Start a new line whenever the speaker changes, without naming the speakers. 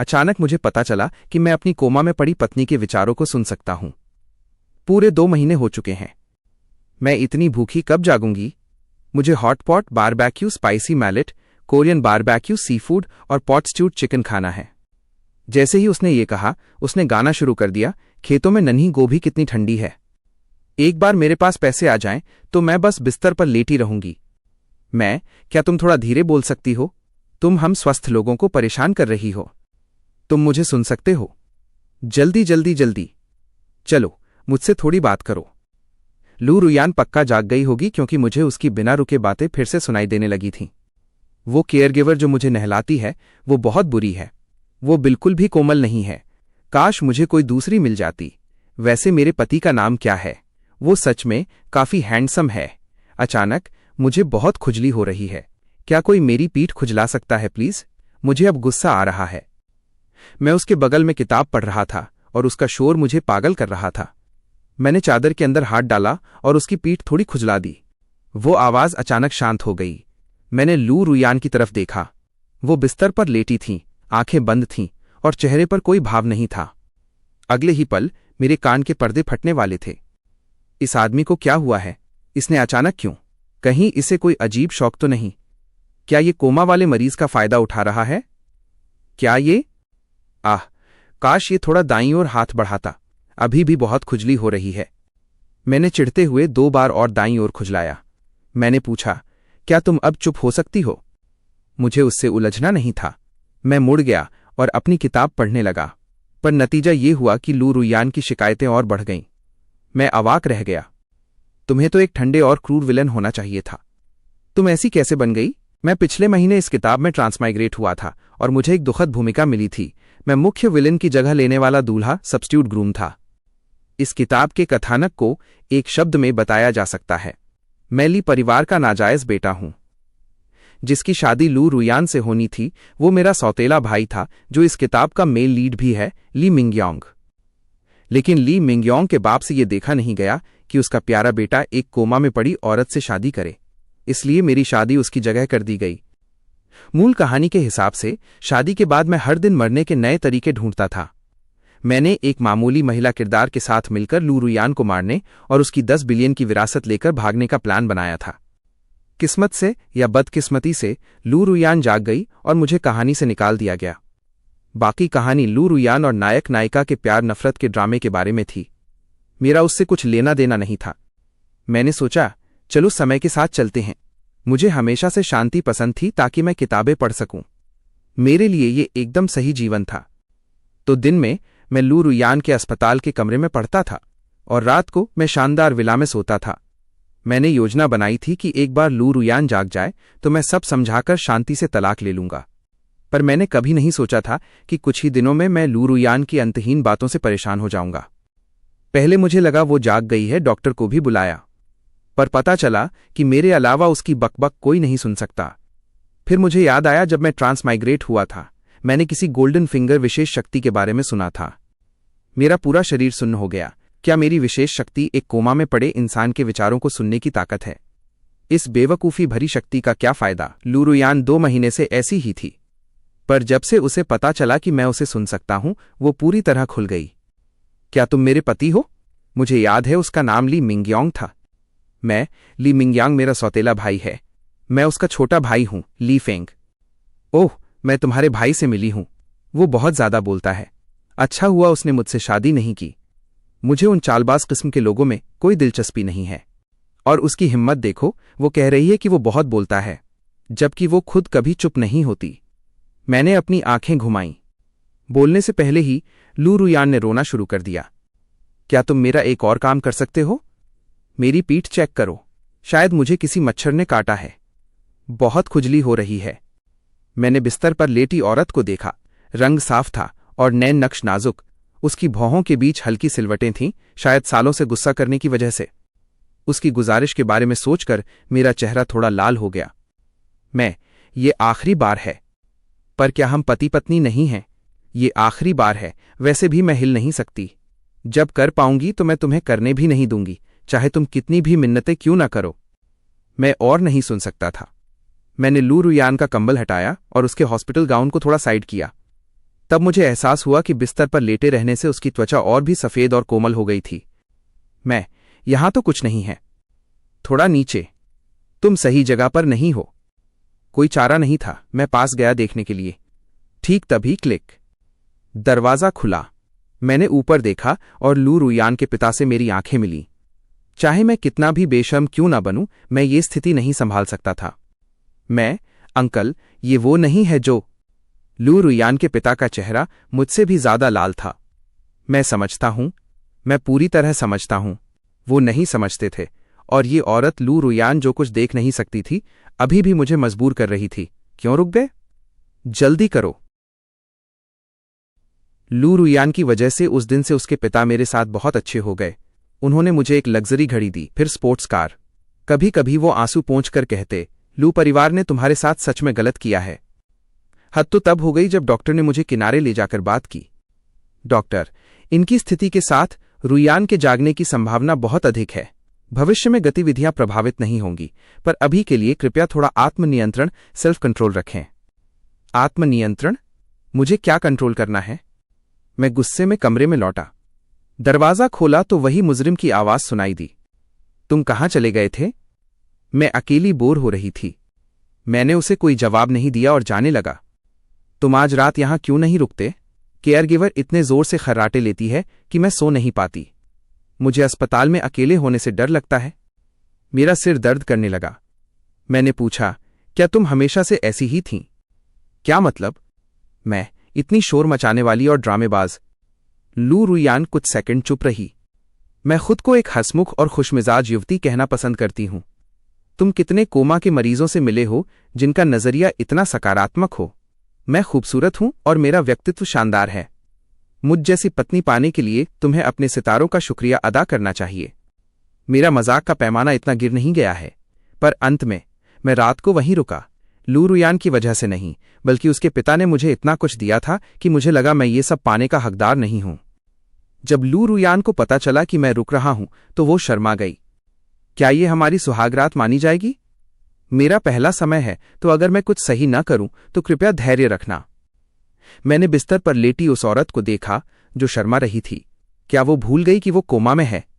अचानक मुझे पता चला कि मैं अपनी कोमा में पड़ी पत्नी के विचारों को सुन सकता हूं। पूरे 2 महीने हो चुके हैं। मैं इतनी भूखी कब जागूंगी? मुझे hot pot barbecue spicy mallet, Korean barbecue seafood और पॉट स्ट्यूड चिकन खाना है। जैसे ही उसने ये कहा, उसने गाना शुरू कर दिया, खेतों में नन्ही गोभी कितनी ठंडी है। एक बार मेरे पास पैसे आ जाएं तो मैं बस बिस्तर पर लेटी रहूंगी। क्या तुम थोड़ा धीरे बोल सकती हो? तुम हम स्वस्थ लोगों को परेशान कर रही हो। तुम मुझे सुन सकते हो? जल्दी जल्दी जल्दी चलो, मुझसे थोड़ी बात करो। लू रुयान पक्का जाग गई होगी क्योंकि मुझे उसकी बिना रुके बातें फिर से सुनाई देने लगी थीं। वो केयरगिवर जो मुझे नहलाती है वो बहुत बुरी है। वो बिल्कुल भी कोमल नहीं है। काश मुझे कोई दूसरी मिल जाती। वैसे मेरे पति का नाम क्या है? वो सच में काफी हैंडसम है। अचानक मुझे बहुत खुजली हो रही है। क्या कोई मेरी पीठ खुजला सकता है प्लीज? मुझे अब गुस्सा आ रहा है। मैं उसके बगल में किताब पढ़ रहा था और उसका शोर मुझे पागल कर रहा था। मैंने चादर के अंदर हाथ डाला और उसकी पीठ थोड़ी खुजला दी। वो आवाज अचानक शांत हो गई। मैंने लू रुयान की तरफ देखा। वो बिस्तर पर लेटी थीं, आंखें बंद थीं और चेहरे पर कोई भाव नहीं था। अगले ही पल मेरे कान के पर्दे फटने वाले थे। इस आदमी को क्या हुआ है? इसने अचानक क्यों? कहीं इसे कोई अजीब शौक तो नहीं? क्या ये कोमा वाले मरीज का फायदा उठा रहा है? क्या ये? काश ये थोड़ा दाईं ओर हाथ बढ़ाता। अभी भी बहुत खुजली हो रही है। मैंने चिढ़ते हुए 2 बार और दाईं ओर खुजलाया। मैंने पूछा, क्या तुम अब चुप हो सकती हो? मुझे उससे उलझना नहीं था। मैं मुड़ गया और अपनी किताब पढ़ने लगा, पर नतीजा ये हुआ कि लू रुयान की शिकायतें और बढ़ गईं। मैं अवाक रह गया। तुम्हें तो एक ठंडे और क्रूर विलन होना चाहिए था। तुम ऐसी कैसे बन गई? मैं पिछले महीने इस किताब में ट्रांसमाइग्रेट हुआ था और मुझे एक दुखद भूमिका मिली थी। मैं मुख्य विलन की जगह लेने वाला दूल्हा सब्स्टिट्यूट ग्रूम था। इस किताब के कथानक को एक शब्द में बताया जा सकता है। मैं ली परिवार का नाजायज बेटा हूं। जिसकी शादी लू रुयान से होनी थी वो मेरा सौतेला भाई था, जो इस किताब का मेल लीड भी है, ली मिंगयोंग। लेकिन ली मिंगयोंग के बाप से ये देखा नहीं गया कि उसका प्यारा बेटा एक कोमा में पड़ी औरत से शादी करे, इसलिए मेरी शादी उसकी जगह कर दी गई। मूल कहानी के हिसाब से शादी के बाद मैं हर दिन मरने के नए तरीके ढूंढता था। मैंने एक मामूली महिला किरदार के साथ मिलकर लू रुयान को मारने और उसकी 10 बिलियन की विरासत लेकर भागने का प्लान बनाया था। किस्मत से या बदकिस्मती से लू रुयान जाग गई और मुझे कहानी से निकाल दिया गया। बाकी कहानी लू रुयान और नायक नायिका के प्यार नफरत के ड्रामे के बारे में थी। मेरा उससे कुछ लेना देना नहीं था। मैंने सोचा, चलो समय के साथ चलते हैं। मुझे हमेशा से शांति पसंद थी ताकि मैं किताबें पढ़ सकूं। मेरे लिए ये एकदम सही जीवन था। तो दिन में मैं लू रुयान के अस्पताल के कमरे में पढ़ता था और रात को मैं शानदार विला में सोता था। मैंने योजना बनाई थी कि एक बार लू रुयान जाग जाए तो मैं सब समझाकर शांति से तलाक ले लूंगा। पर मैंने कभी नहीं सोचा था कि कुछ ही दिनों में मैं लू रुयान की अंतहीन बातों से परेशान हो जाऊंगा। पहले मुझे लगा वो जाग गई है, डॉक्टर को भी बुलाया, पर पता चला कि मेरे अलावा उसकी बकबक कोई नहीं सुन सकता। फिर मुझे याद आया, जब मैं ट्रांसमाइग्रेट हुआ था मैंने किसी गोल्डन फिंगर विशेष शक्ति के बारे में सुना था। मेरा पूरा शरीर सुन्न हो गया। क्या मेरी विशेष शक्ति एक कोमा में पड़े इंसान के विचारों को सुनने की ताकत है? इस बेवकूफ़ी भरी शक्ति का क्या फायदा? लू रुयान 2 महीने से ऐसी ही थी, पर जब से उसे पता चला कि मैं उसे सुन सकता हूं, वो पूरी तरह खुल गई। क्या तुम मेरे पति हो? मुझे याद है उसका नाम ली मिंगयोंग था। ली मिंगयांग मेरा सौतेला भाई है। मैं उसका छोटा भाई हूं, ली फेंग। ओह, मैं तुम्हारे भाई से मिली हूं। वो बहुत ज्यादा बोलता है। अच्छा हुआ उसने मुझसे शादी नहीं की। मुझे उन चालबाज किस्म के लोगों में कोई दिलचस्पी नहीं है। और उसकी हिम्मत देखो, वो कह रही है कि वो बहुत बोलता है, जबकि वो खुद कभी चुप नहीं होती। मैंने अपनी आंखें घुमाईं। बोलने से पहले ही लू रुयान ने रोना शुरू कर दिया। क्या तुम मेरा एक और काम कर सकते हो? मेरी पीठ चेक करो, शायद मुझे किसी मच्छर ने काटा है। बहुत खुजली हो रही है। मैंने बिस्तर पर लेटी औरत को देखा। रंग साफ था और नैन नक्श नाजुक। उसकी भौहों के बीच हल्की सिलवटें थीं, शायद सालों से गुस्सा करने की वजह से। उसकी गुजारिश के बारे में सोचकर मेरा चेहरा थोड़ा लाल हो गया। ये आखिरी बार है। पर क्या हम पति पत्नी नहीं हैं? ये आखिरी बार है। वैसे भी मैं हिल नहीं सकती। जब कर पाऊंगी तो मैं तुम्हें करने भी नहीं दूंगी, चाहे तुम कितनी भी मिन्नतें क्यों ना करो। मैं और नहीं सुन सकता था। मैंने लू रुयान का कंबल हटाया और उसके हॉस्पिटल गाउन को थोड़ा साइड किया। तब मुझे एहसास हुआ कि बिस्तर पर लेटे रहने से उसकी त्वचा और भी सफ़ेद और कोमल हो गई थी। मैं, यहां तो कुछ नहीं है। थोड़ा नीचे। तुम सही जगह पर नहीं हो। कोई चारा नहीं था, मैं पास गया देखने के लिए। ठीक तभी क्लिक। दरवाज़ा खुला। मैंने ऊपर देखा और लू रुयान के पिता से मेरी आंखें मिलीं। चाहे मैं कितना भी बेशर्म क्यों ना बनूं, मैं ये स्थिति नहीं संभाल सकता था। अंकल, ये वो नहीं है जो। लू रुयान के पिता का चेहरा मुझसे भी ज्यादा लाल था। मैं समझता हूं, मैं पूरी तरह समझता हूं। वो नहीं समझते थे, और ये औरत लू रुयान जो कुछ देख नहीं सकती थी, अभी भी मुझे मजबूर कर रही थी। क्यों रुक गए? जल्दी करो। लू रुयान की वजह से उस दिन से उसके पिता मेरे साथ बहुत अच्छे हो गए। उन्होंने मुझे एक लग्जरी घड़ी दी, फिर स्पोर्ट्स कार। कभी कभी वो आंसू पोंछकर कहते, लू परिवार ने तुम्हारे साथ सच में गलत किया है। हद तो तब हो गई जब डॉक्टर ने मुझे किनारे ले जाकर बात की। डॉक्टर, इनकी स्थिति के साथ रुयान के जागने की संभावना बहुत अधिक है। भविष्य में गतिविधियां प्रभावित नहीं होंगी, पर अभी के लिए कृपया थोड़ा आत्मनियंत्रण, सेल्फ कंट्रोल रखें। आत्मनियंत्रण? मुझे क्या कंट्रोल करना है? मैं गुस्से में कमरे में लौटा। दरवाजा खोला तो वही मुजरिम की आवाज सुनाई दी। तुम कहां चले गए थे? मैं अकेली बोर हो रही थी। मैंने उसे कोई जवाब नहीं दिया और जाने लगा। तुम आज रात यहां क्यों नहीं रुकते? केयरगिवर इतने जोर से खर्राटे लेती है कि मैं सो नहीं पाती। मुझे अस्पताल में अकेले होने से डर लगता है। मेरा सिर दर्द करने लगा। मैंने पूछा, क्या तुम हमेशा से ऐसी ही थीं? क्या मतलब? मैं, इतनी शोर मचाने वाली और ड्रामेबाज। लू रुयान कुछ सेकंड चुप रही। मैं खुद को एक हंसमुख और खुशमिजाज युवती कहना पसंद करती हूं। तुम कितने कोमा के मरीजों से मिले हो जिनका नजरिया इतना सकारात्मक हो? मैं खूबसूरत हूं और मेरा व्यक्तित्व शानदार है। मुझ जैसी पत्नी पाने के लिए तुम्हें अपने सितारों का शुक्रिया अदा करना चाहिए। मेरा मजाक का पैमाना इतना गिर नहीं गया है, पर अंत में मैं रात को वहीं रुका। लू रुयान की वजह से नहीं, बल्कि उसके पिता ने मुझे इतना कुछ दिया था कि मुझे लगा मैं ये सब पाने का हकदार नहीं हूं। जब लू रुयान को पता चला कि मैं रुक रहा हूं तो वो शर्मा गई। क्या ये हमारी सुहागरात मानी जाएगी? मेरा पहला समय है, तो अगर मैं कुछ सही न करूं तो कृपया धैर्य रखना। मैंने बिस्तर पर लेटी उस औरत को देखा जो शर्मा रही थी। क्या वो भूल गई कि वो कोमा में है?